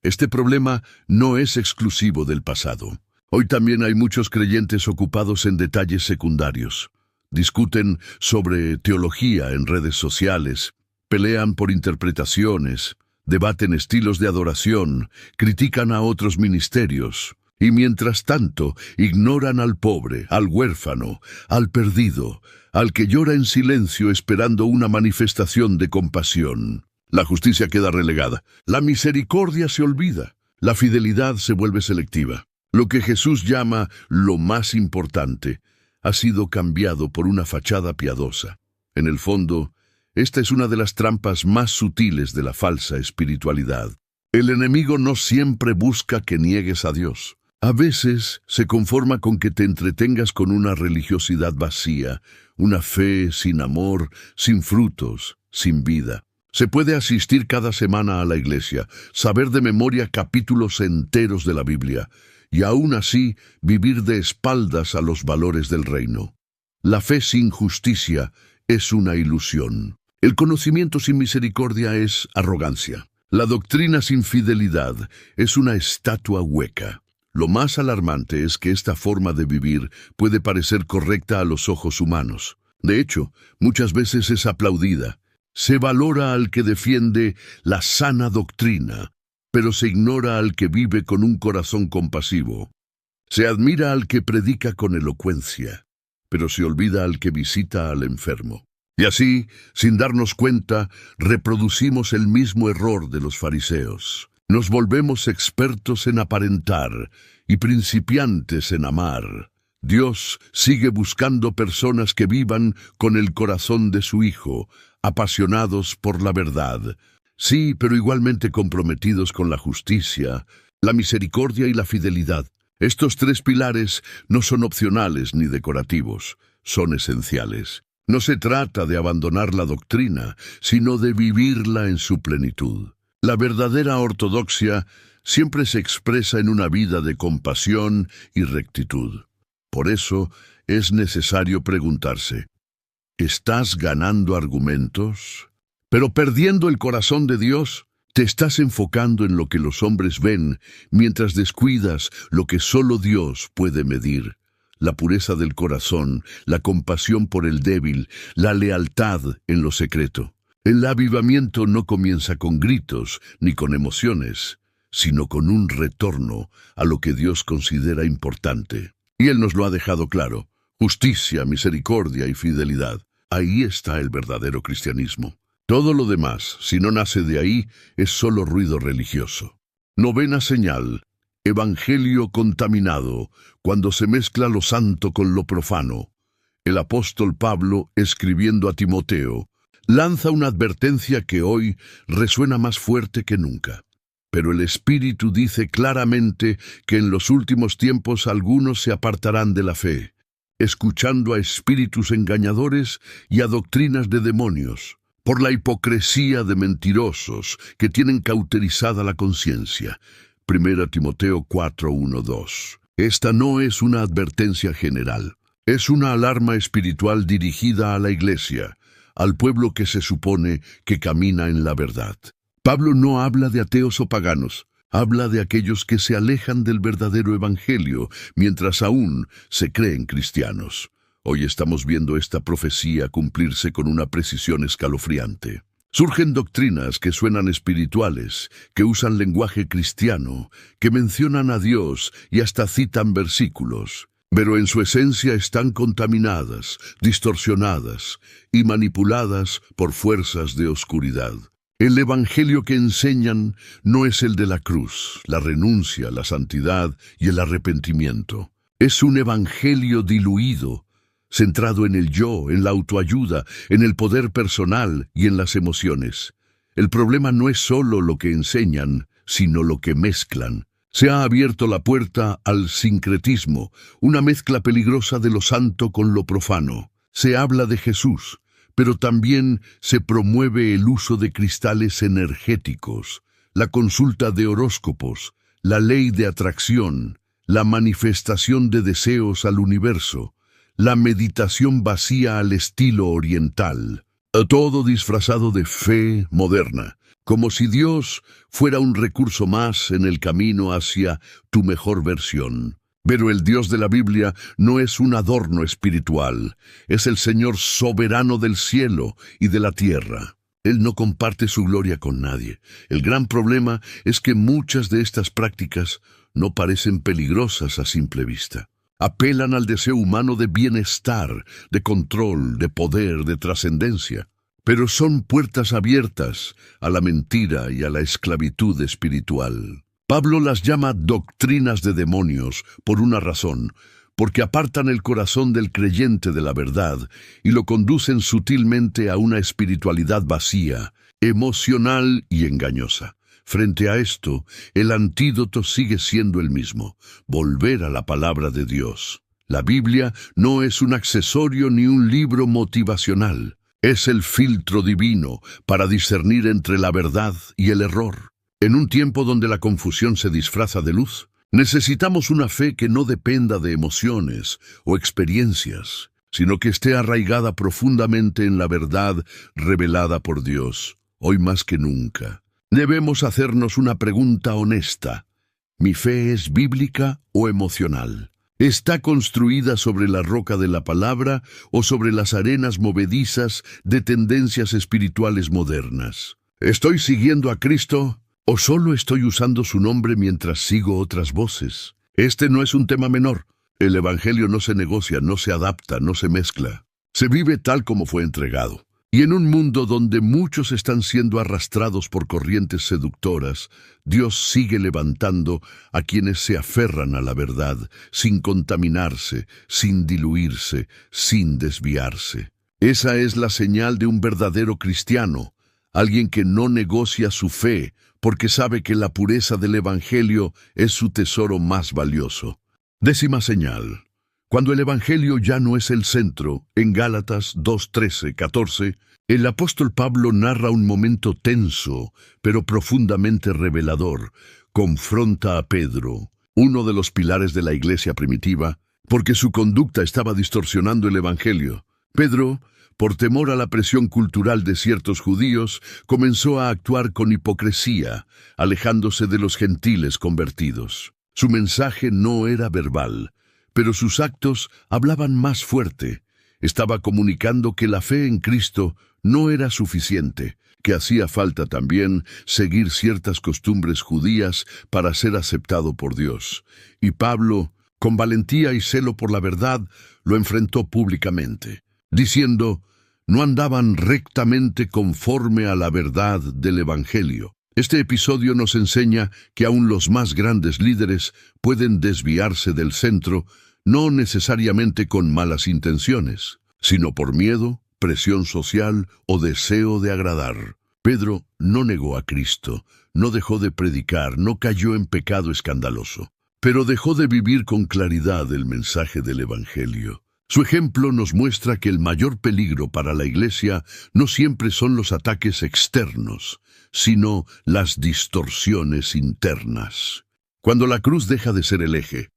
Este problema no es exclusivo del pasado. Hoy también hay muchos creyentes ocupados en detalles secundarios. Discuten sobre teología en redes sociales, pelean por interpretaciones, debaten estilos de adoración, critican a otros ministerios, y mientras tanto ignoran al pobre, al huérfano, al perdido, al que llora en silencio esperando una manifestación de compasión. La justicia queda relegada, la misericordia se olvida, la fidelidad se vuelve selectiva. Lo que Jesús llama lo más importante ha sido cambiado por una fachada piadosa. En el fondo, esta es una de las trampas más sutiles de la falsa espiritualidad. El enemigo no siempre busca que niegues a Dios. A veces se conforma con que te entretengas con una religiosidad vacía, una fe sin amor, sin frutos, sin vida. Se puede asistir cada semana a la iglesia, saber de memoria capítulos enteros de la Biblia, y aún así vivir de espaldas a los valores del reino. La fe sin justicia es una ilusión. El conocimiento sin misericordia es arrogancia. La doctrina sin fidelidad es una estatua hueca. Lo más alarmante es que esta forma de vivir puede parecer correcta a los ojos humanos. De hecho, muchas veces es aplaudida. Se valora al que defiende la sana doctrina, pero se ignora al que vive con un corazón compasivo. Se admira al que predica con elocuencia, pero se olvida al que visita al enfermo. Y así, sin darnos cuenta, reproducimos el mismo error de los fariseos. Nos volvemos expertos en aparentar y principiantes en amar. Dios sigue buscando personas que vivan con el corazón de su Hijo, apasionados por la verdad. Sí, pero igualmente comprometidos con la justicia, la misericordia y la fidelidad. Estos tres pilares no son opcionales ni decorativos, son esenciales. No se trata de abandonar la doctrina, sino de vivirla en su plenitud. La verdadera ortodoxia siempre se expresa en una vida de compasión y rectitud. Por eso es necesario preguntarse: ¿estás ganando argumentos, pero perdiendo el corazón de Dios? ¿Te estás enfocando en lo que los hombres ven, mientras descuidas lo que solo Dios puede medir? La pureza del corazón, la compasión por el débil, la lealtad en lo secreto. El avivamiento no comienza con gritos ni con emociones, sino con un retorno a lo que Dios considera importante. Y Él nos lo ha dejado claro: justicia, misericordia y fidelidad. Ahí está el verdadero cristianismo. Todo lo demás, si no nace de ahí, es solo ruido religioso. Novena señal: evangelio contaminado, cuando se mezcla lo santo con lo profano. El apóstol Pablo, escribiendo a Timoteo, lanza una advertencia que hoy resuena más fuerte que nunca. Pero el Espíritu dice claramente que en los últimos tiempos algunos se apartarán de la fe. escuchando a espíritus engañadores y a doctrinas de demonios, por la hipocresía de mentirosos que tienen cauterizada la conciencia. 1 Timoteo 4:1-2. Esta no es una advertencia general, es una alarma espiritual dirigida a la iglesia, al pueblo que se supone que camina en la verdad. Pablo no habla de ateos o paganos, habla de aquellos que se alejan del verdadero evangelio mientras aún se creen cristianos. Hoy estamos viendo esta profecía cumplirse con una precisión escalofriante. Surgen doctrinas que suenan espirituales, que usan lenguaje cristiano, que mencionan a Dios y hasta citan versículos, pero en su esencia están contaminadas, distorsionadas y manipuladas por fuerzas de oscuridad. El evangelio que enseñan no es el de la cruz, la renuncia, la santidad y el arrepentimiento. Es un evangelio diluido, centrado en el yo, en la autoayuda, en el poder personal y en las emociones. El problema no es solo lo que enseñan, sino lo que mezclan. Se ha abierto la puerta al sincretismo, una mezcla peligrosa de lo santo con lo profano. Se habla de Jesús, pero también se promueve el uso de cristales energéticos, la consulta de horóscopos, la ley de atracción, la manifestación de deseos al universo, la meditación vacía al estilo oriental, todo disfrazado de fe moderna, como si Dios fuera un recurso más en el camino hacia tu mejor versión. Pero el Dios de la Biblia no es un adorno espiritual, es el Señor soberano del cielo y de la tierra. Él no comparte su gloria con nadie. El gran problema es que muchas de estas prácticas no parecen peligrosas a simple vista. Apelan al deseo humano de bienestar, de control, de poder, de trascendencia, pero son puertas abiertas a la mentira y a la esclavitud espiritual. Pablo las llama doctrinas de demonios por una razón, porque apartan el corazón del creyente de la verdad y lo conducen sutilmente a una espiritualidad vacía, emocional y engañosa. Frente a esto, el antídoto sigue siendo el mismo: volver a la palabra de Dios. La Biblia no es un accesorio ni un libro motivacional. Es el filtro divino para discernir entre la verdad y el error. En un tiempo donde la confusión se disfraza de luz, necesitamos una fe que no dependa de emociones o experiencias, sino que esté arraigada profundamente en la verdad revelada por Dios. Hoy más que nunca, debemos hacernos una pregunta honesta. ¿Mi fe es bíblica o emocional? ¿Está construida sobre la roca de la palabra o sobre las arenas movedizas de tendencias espirituales modernas? ¿Estoy siguiendo a Cristo o solo estoy usando su nombre mientras sigo otras voces? Este no es un tema menor. El evangelio no se negocia, no se adapta, no se mezcla. Se vive tal como fue entregado. Y en un mundo donde muchos están siendo arrastrados por corrientes seductoras, Dios sigue levantando a quienes se aferran a la verdad, sin contaminarse, sin diluirse, sin desviarse. Esa es la señal de un verdadero cristiano, alguien que no negocia su fe, porque sabe que la pureza del Evangelio es su tesoro más valioso. 10ª señal. Cuando el Evangelio ya no es el centro, en Gálatas 2:13-14, el apóstol Pablo narra un momento tenso, pero profundamente revelador. Confronta a Pedro, uno de los pilares de la iglesia primitiva, porque su conducta estaba distorsionando el Evangelio. Pedro, por temor a la presión cultural de ciertos judíos, comenzó a actuar con hipocresía, alejándose de los gentiles convertidos. Su mensaje no era verbal, pero sus actos hablaban más fuerte. Estaba comunicando que la fe en Cristo no era suficiente, que hacía falta también seguir ciertas costumbres judías para ser aceptado por Dios. Y Pablo, con valentía y celo por la verdad, lo enfrentó públicamente, diciendo: no andaban rectamente conforme a la verdad del Evangelio. Este episodio nos enseña que aún los más grandes líderes pueden desviarse del centro, no necesariamente con malas intenciones, sino por miedo, presión social o deseo de agradar. Pedro no negó a Cristo, no dejó de predicar, no cayó en pecado escandaloso, pero dejó de vivir con claridad el mensaje del Evangelio. Su ejemplo nos muestra que el mayor peligro para la Iglesia no siempre son los ataques externos, sino las distorsiones internas. Cuando la cruz deja de ser el eje,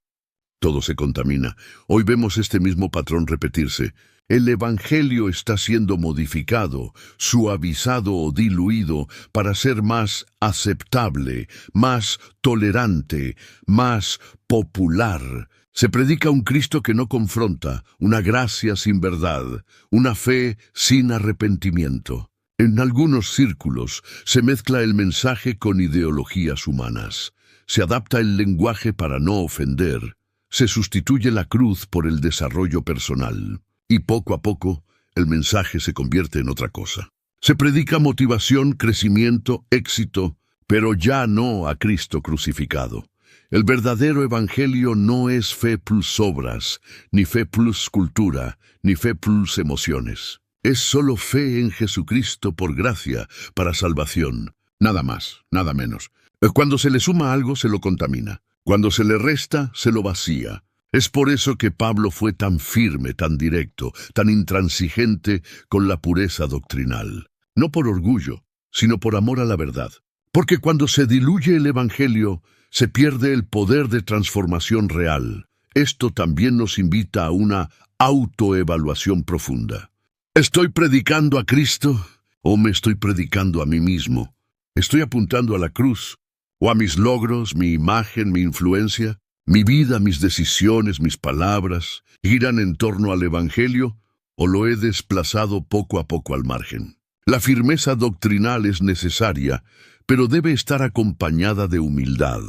todo se contamina. Hoy vemos este mismo patrón repetirse. El Evangelio está siendo modificado, suavizado o diluido para ser más aceptable, más tolerante, más popular. Se predica un Cristo que no confronta, una gracia sin verdad, una fe sin arrepentimiento. En algunos círculos se mezcla el mensaje con ideologías humanas. Se adapta el lenguaje para no ofender. Se sustituye la cruz por el desarrollo personal. Y poco a poco, el mensaje se convierte en otra cosa. Se predica motivación, crecimiento, éxito, pero ya no a Cristo crucificado. El verdadero evangelio no es fe plus obras, ni fe plus cultura, ni fe plus emociones. Es solo fe en Jesucristo por gracia, para salvación. Nada más, nada menos. Cuando se le suma algo, se lo contamina. Cuando se le resta, se lo vacía. Es por eso que Pablo fue tan firme, tan directo, tan intransigente con la pureza doctrinal. No por orgullo, sino por amor a la verdad. Porque cuando se diluye el evangelio, se pierde el poder de transformación real. Esto también nos invita a una autoevaluación profunda. ¿Estoy predicando a Cristo o me estoy predicando a mí mismo? ¿Estoy apuntando a la cruz o a mis logros, mi imagen, mi influencia? ¿Mi vida, mis decisiones, mis palabras giran en torno al Evangelio o lo he desplazado poco a poco al margen? La firmeza doctrinal es necesaria, pero debe estar acompañada de humildad.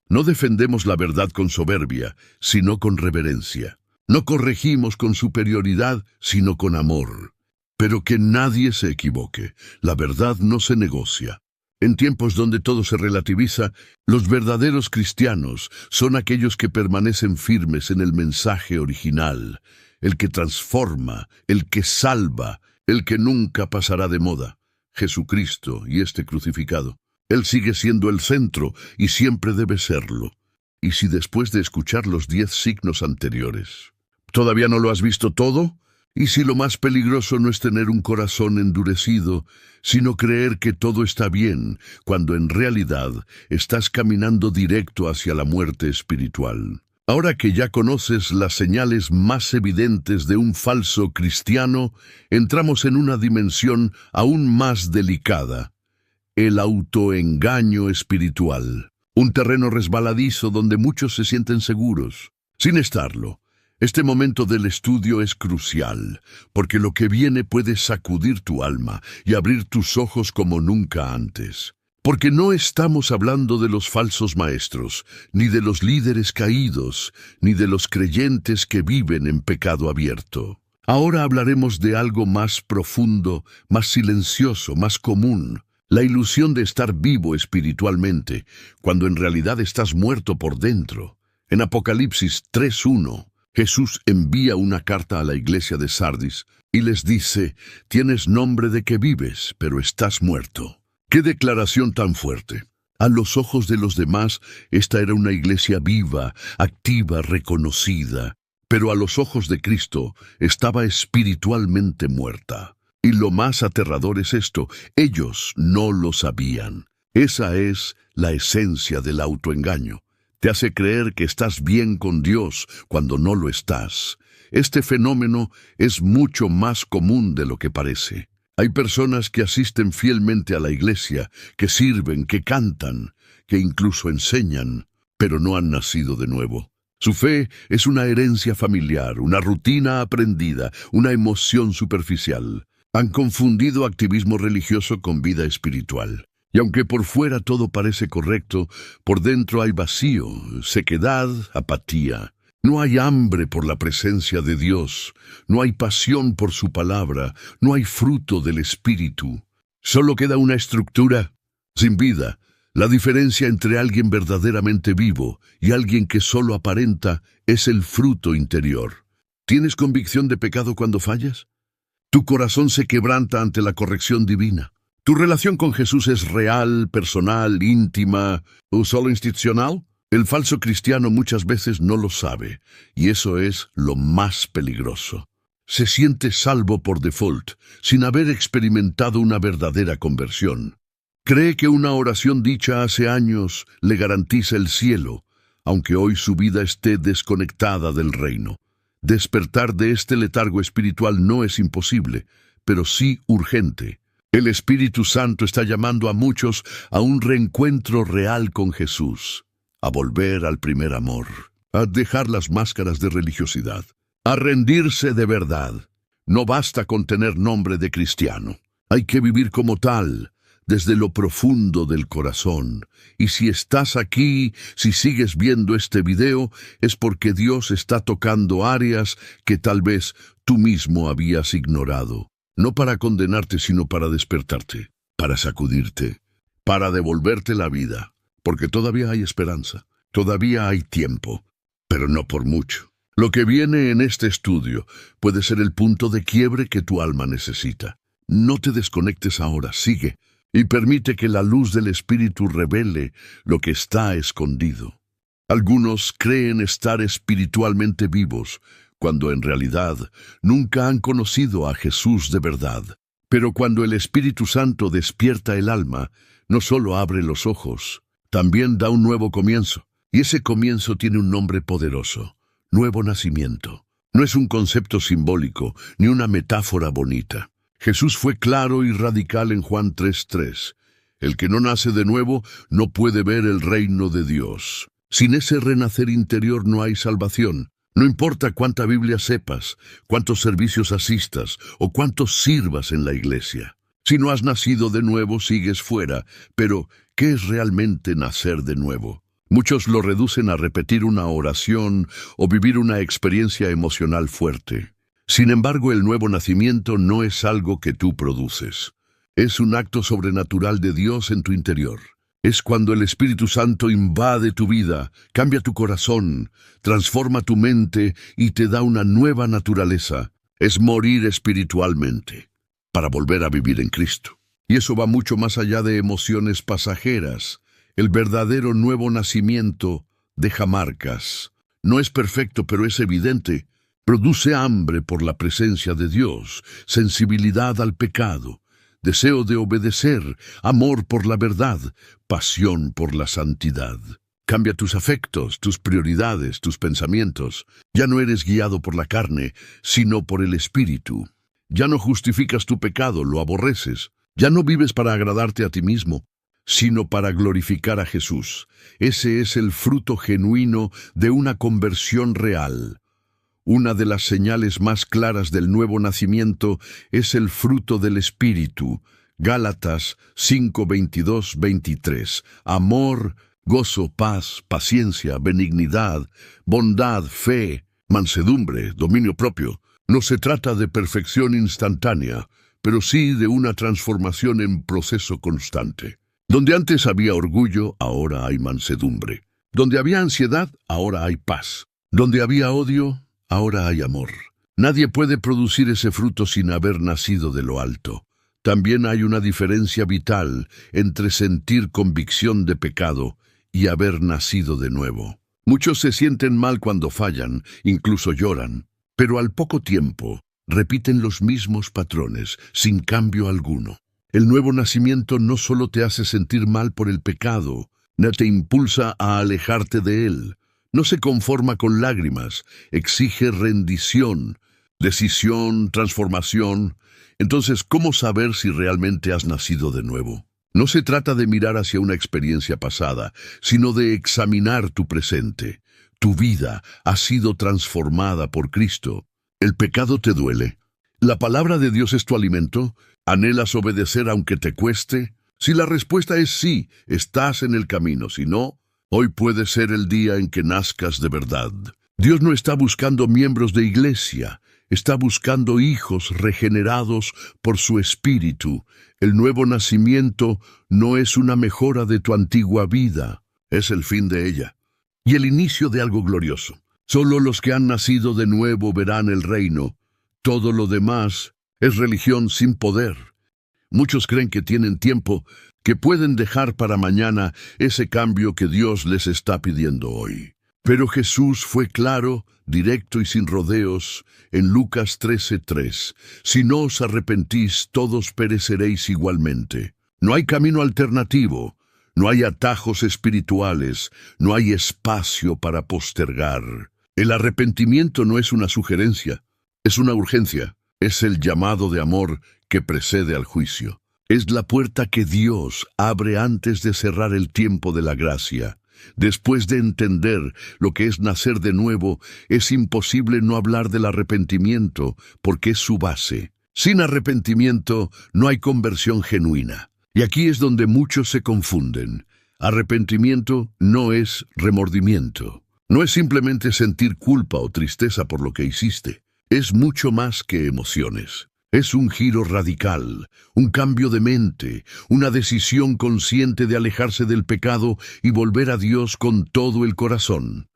No defendemos la verdad con soberbia, sino con reverencia. No corregimos con superioridad, sino con amor. Pero que nadie se equivoque. La verdad no se negocia. En tiempos donde todo se relativiza, los verdaderos cristianos son aquellos que permanecen firmes en el mensaje original, el que transforma, el que salva, el que nunca pasará de moda, Jesucristo y este crucificado. Él sigue siendo el centro y siempre debe serlo. Y si después de escuchar los 10 signos anteriores, ¿todavía no lo has visto todo? Y si lo más peligroso no es tener un corazón endurecido, sino creer que todo está bien, cuando en realidad estás caminando directo hacia la muerte espiritual. Ahora que ya conoces las señales más evidentes de un falso cristiano, entramos en una dimensión aún más delicada: el autoengaño espiritual. Un terreno resbaladizo donde muchos se sienten seguros, sin estarlo. Este momento del estudio es crucial, porque lo que viene puede sacudir tu alma y abrir tus ojos como nunca antes. Porque no estamos hablando de los falsos maestros, ni de los líderes caídos, ni de los creyentes que viven en pecado abierto. Ahora hablaremos de algo más profundo, más silencioso, más común: la ilusión de estar vivo espiritualmente, cuando en realidad estás muerto por dentro. En Apocalipsis 3:1, Jesús envía una carta a la iglesia de Sardis y les dice: tienes nombre de que vives, pero estás muerto. ¡Qué declaración tan fuerte! A los ojos de los demás, esta era una iglesia viva, activa, reconocida, pero a los ojos de Cristo estaba espiritualmente muerta. Y lo más aterrador es esto: ellos no lo sabían. Esa es la esencia del autoengaño. Te hace creer que estás bien con Dios cuando no lo estás. Este fenómeno es mucho más común de lo que parece. Hay personas que asisten fielmente a la iglesia, que sirven, que cantan, que incluso enseñan, pero no han nacido de nuevo. Su fe es una herencia familiar, una rutina aprendida, una emoción superficial. Han confundido activismo religioso con vida espiritual. Y aunque por fuera todo parece correcto, por dentro hay vacío, sequedad, apatía. No hay hambre por la presencia de Dios, no hay pasión por su palabra, no hay fruto del Espíritu. Solo queda una estructura sin vida. La diferencia entre alguien verdaderamente vivo y alguien que solo aparenta es el fruto interior. ¿Tienes convicción de pecado cuando fallas? ¿Tu corazón se quebranta ante la corrección divina? ¿Tu relación con Jesús es real, personal, íntima o solo institucional? El falso cristiano muchas veces no lo sabe, y eso es lo más peligroso. Se siente salvo por default, sin haber experimentado una verdadera conversión. Cree que una oración dicha hace años le garantiza el cielo, aunque hoy su vida esté desconectada del reino. Despertar de este letargo espiritual no es imposible, pero sí urgente. El Espíritu Santo está llamando a muchos a un reencuentro real con Jesús, a volver al primer amor, a dejar las máscaras de religiosidad, a rendirse de verdad. No basta con tener nombre de cristiano. Hay que vivir como tal, desde lo profundo del corazón. Y si estás aquí, si sigues viendo este video, es porque Dios está tocando áreas que tal vez tú mismo habías ignorado. No para condenarte, sino para despertarte, para sacudirte, para devolverte la vida. Porque todavía hay esperanza, todavía hay tiempo, pero no por mucho. Lo que viene en este estudio puede ser el punto de quiebre que tu alma necesita. No te desconectes ahora, sigue, y permite que la luz del Espíritu revele lo que está escondido. Algunos creen estar espiritualmente vivos, cuando en realidad nunca han conocido a Jesús de verdad. Pero cuando el Espíritu Santo despierta el alma, no solo abre los ojos, también da un nuevo comienzo. Y ese comienzo tiene un nombre poderoso: nuevo nacimiento. No es un concepto simbólico, ni una metáfora bonita. Jesús fue claro y radical en Juan 3:3. El que no nace de nuevo no puede ver el reino de Dios. Sin ese renacer interior no hay salvación. No importa cuánta Biblia sepas, cuántos servicios asistas o cuántos sirvas en la iglesia. Si no has nacido de nuevo, sigues fuera. Pero, ¿qué es realmente nacer de nuevo? Muchos lo reducen a repetir una oración o vivir una experiencia emocional fuerte. Sin embargo, el nuevo nacimiento no es algo que tú produces. Es un acto sobrenatural de Dios en tu interior. Es cuando el Espíritu Santo invade tu vida, cambia tu corazón, transforma tu mente y te da una nueva naturaleza. Es morir espiritualmente para volver a vivir en Cristo. Y eso va mucho más allá de emociones pasajeras. El verdadero nuevo nacimiento deja marcas. No es perfecto, pero es evidente. Produce hambre por la presencia de Dios, sensibilidad al pecado, deseo de obedecer, amor por la verdad, pasión por la santidad. Cambia tus afectos, tus prioridades, tus pensamientos. Ya no eres guiado por la carne, sino por el Espíritu. Ya no justificas tu pecado, lo aborreces. Ya no vives para agradarte a ti mismo, sino para glorificar a Jesús. Ese es el fruto genuino de una conversión real. Una de las señales más claras del nuevo nacimiento es el fruto del Espíritu. Gálatas 5:22-23. Amor, gozo, paz, paciencia, benignidad, bondad, fe, mansedumbre, dominio propio. No se trata de perfección instantánea, pero sí de una transformación en proceso constante. Donde antes había orgullo, ahora hay mansedumbre. Donde había ansiedad, ahora hay paz. Donde había odio, ahora hay amor. Nadie puede producir ese fruto sin haber nacido de lo alto. También hay una diferencia vital entre sentir convicción de pecado y haber nacido de nuevo. Muchos se sienten mal cuando fallan, incluso lloran, pero al poco tiempo repiten los mismos patrones, sin cambio alguno. El nuevo nacimiento no solo te hace sentir mal por el pecado, no te impulsa a alejarte de él. No se conforma con lágrimas, exige rendición, decisión, transformación. Entonces, ¿cómo saber si realmente has nacido de nuevo? No se trata de mirar hacia una experiencia pasada, sino de examinar tu presente. Tu vida ha sido transformada por Cristo. ¿El pecado te duele? ¿La palabra de Dios es tu alimento? ¿Anhelas obedecer aunque te cueste? Si la respuesta es sí, estás en el camino. Si no, hoy puede ser el día en que nazcas de verdad. Dios no está buscando miembros de iglesia, está buscando hijos regenerados por su Espíritu. El nuevo nacimiento no es una mejora de tu antigua vida, es el fin de ella y el inicio de algo glorioso. Solo los que han nacido de nuevo verán el reino. Todo lo demás es religión sin poder. Muchos creen que tienen tiempo que pueden dejar para mañana ese cambio que Dios les está pidiendo hoy. Pero Jesús fue claro, directo y sin rodeos en Lucas 13:3. Si no os arrepentís, todos pereceréis igualmente. No hay camino alternativo, no hay atajos espirituales, no hay espacio para postergar. El arrepentimiento no es una sugerencia, es una urgencia, es el llamado de amor que precede al juicio. Es la puerta que Dios abre antes de cerrar el tiempo de la gracia. Después de entender lo que es nacer de nuevo, es imposible no hablar del arrepentimiento, porque es su base. Sin arrepentimiento no hay conversión genuina. Y aquí es donde muchos se confunden. Arrepentimiento no es remordimiento. No es simplemente sentir culpa o tristeza por lo que hiciste. Es mucho más que emociones. Es un giro radical, un cambio de mente, una decisión consciente de alejarse del pecado y volver a Dios con todo el corazón.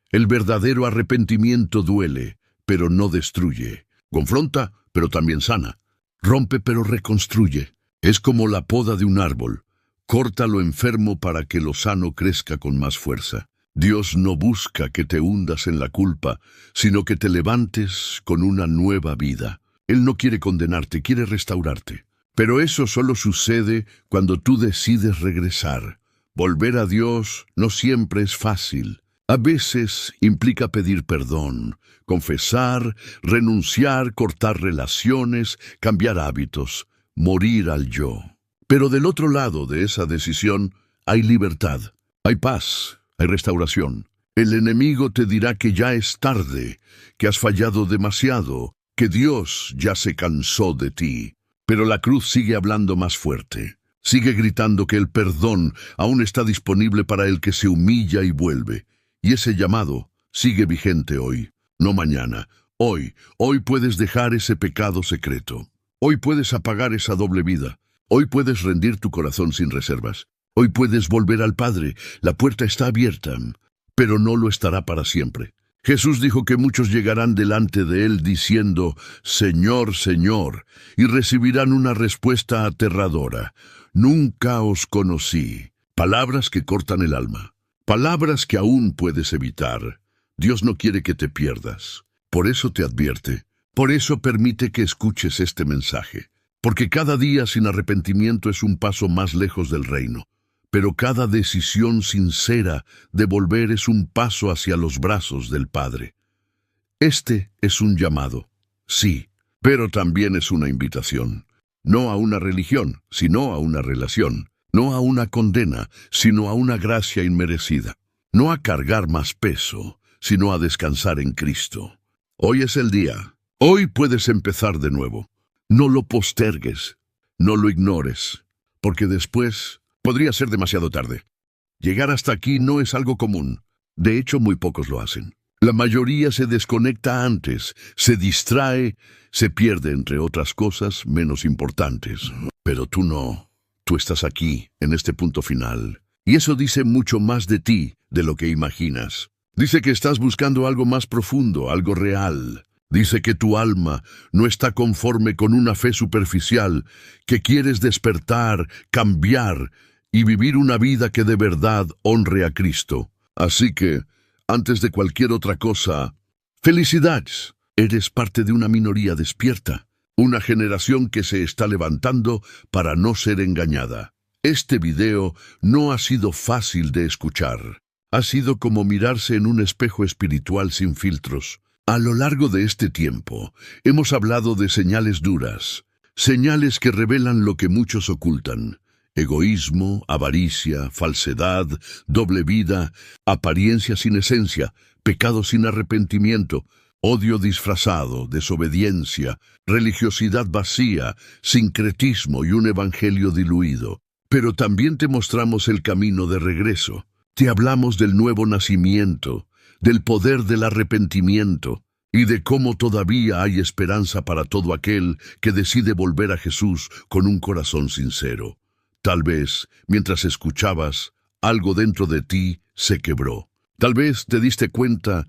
El verdadero arrepentimiento duele, pero no destruye. Confronta, pero también sana. Rompe, pero reconstruye. Es como la poda de un árbol. Corta lo enfermo para que lo sano crezca con más fuerza. Dios no busca que te hundas en la culpa, sino que te levantes con una nueva vida. Él no quiere condenarte, quiere restaurarte. Pero eso solo sucede cuando tú decides regresar. Volver a Dios no siempre es fácil. A veces implica pedir perdón, confesar, renunciar, cortar relaciones, cambiar hábitos, morir al yo. Pero del otro lado de esa decisión hay libertad, hay paz, hay restauración. El enemigo te dirá que ya es tarde, que has fallado demasiado, que Dios ya se cansó de ti. Pero la cruz sigue hablando más fuerte. Sigue gritando que el perdón aún está disponible para el que se humilla y vuelve. Y ese llamado sigue vigente hoy, no mañana. Hoy puedes dejar ese pecado secreto. Hoy puedes apagar esa doble vida. Hoy puedes rendir tu corazón sin reservas. Hoy puedes volver al Padre. La puerta está abierta, pero no lo estará para siempre. Jesús dijo que muchos llegarán delante de Él diciendo, Señor, Señor, y recibirán una respuesta aterradora. Nunca os conocí. Palabras que cortan el alma. Palabras que aún puedes evitar. Dios no quiere que te pierdas. Por eso te advierte. Por eso permite que escuches este mensaje. Porque cada día sin arrepentimiento es un paso más lejos del reino. Pero cada decisión sincera de volver es un paso hacia los brazos del Padre. Este es un llamado, sí, pero también es una invitación. No a una religión, sino a una relación. No a una condena, sino a una gracia inmerecida. No a cargar más peso, sino a descansar en Cristo. Hoy es el día. Hoy puedes empezar de nuevo. No lo postergues, no lo ignores, porque después podría ser demasiado tarde. Llegar hasta aquí no es algo común. De hecho, muy pocos lo hacen. La mayoría se desconecta antes, se distrae, se pierde entre otras cosas menos importantes. Pero tú no. Tú estás aquí, en este punto final. Y eso dice mucho más de ti de lo que imaginas. Dice que estás buscando algo más profundo, algo real. Dice que tu alma no está conforme con una fe superficial, que quieres despertar, cambiar y vivir una vida que de verdad honre a Cristo. Así que, antes de cualquier otra cosa, ¡felicidades! Eres parte de una minoría despierta, una generación que se está levantando para no ser engañada. Este video no ha sido fácil de escuchar. Ha sido como mirarse en un espejo espiritual sin filtros. A lo largo de este tiempo, hemos hablado de señales duras, señales que revelan lo que muchos ocultan. Egoísmo, avaricia, falsedad, doble vida, apariencia sin esencia, pecado sin arrepentimiento, odio disfrazado, desobediencia, religiosidad vacía, sincretismo y un evangelio diluido. Pero también te mostramos el camino de regreso. Te hablamos del nuevo nacimiento, del poder del arrepentimiento y de cómo todavía hay esperanza para todo aquel que decide volver a Jesús con un corazón sincero. Tal vez, mientras escuchabas, algo dentro de ti se quebró. Tal vez te diste cuenta